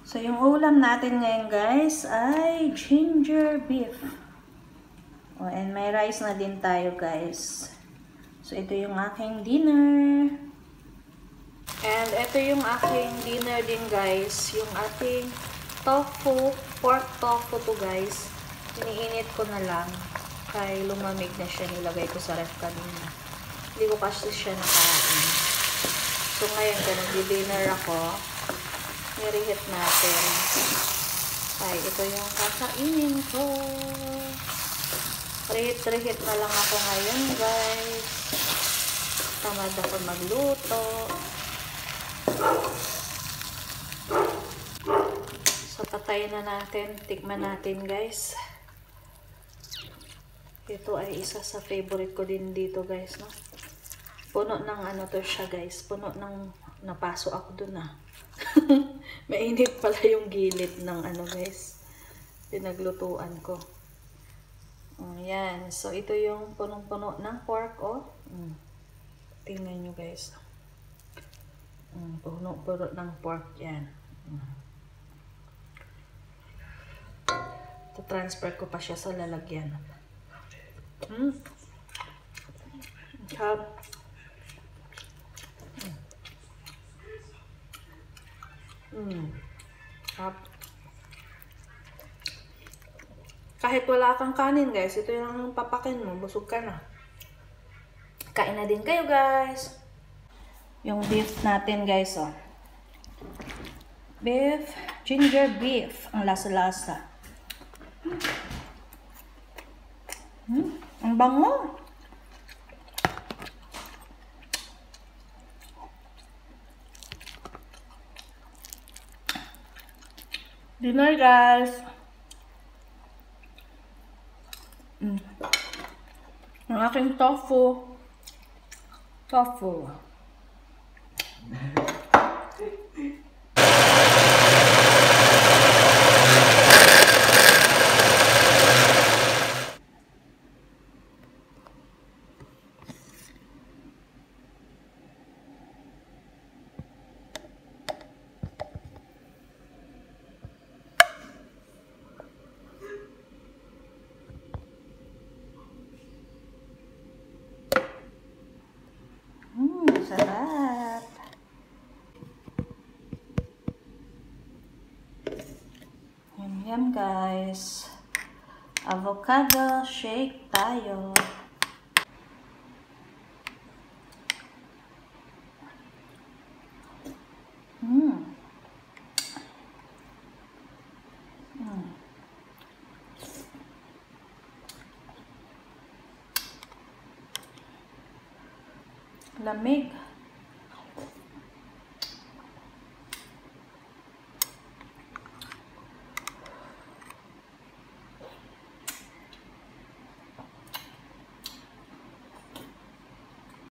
So, yung ulam natin ngayon guys ay ginger beef. Oh, and may rice na din tayo guys. So, ito yung aking dinner. And ito yung aking dinner din guys. Yung ating tofu, pork tofu to guys. Iniinit ko na lang. Kaya lumamig na siya. Nilagay ko sa ref kanina. Hindi ko kasi siya nakain. So, ngayon kung nag-dinner ako, i-reheat natin. Ay, ito yung kakainin ko. Reheat na lang ako ngayon, guys. Tamad ako magluto. So, patayin na natin. Tikman natin, guys. Ito ay isa sa favorite ko din dito, guys, no? Puno ng ano to siya, guys. Puno ng napaso ako dun, ah. Mainit pala yung gilid ng ano guys, pinaglutuan ko. Yan. So, ito yung punong-puno ng pork, oh. Tingnan nyo guys. Puno-puno ng pork yan. Transfer ko pa siya sa lalagyan. Kahit wala kang kanin guys, ito yung papakin mo, busog ka na. Kain na din kayo guys. Yung beef natin guys, oh. Beef, ginger beef, ang lasa-lasa. Ang bango. Dinner guys. Ang aking tofu. Sarap. Yum guys. Avocado shake tayo. Lamig.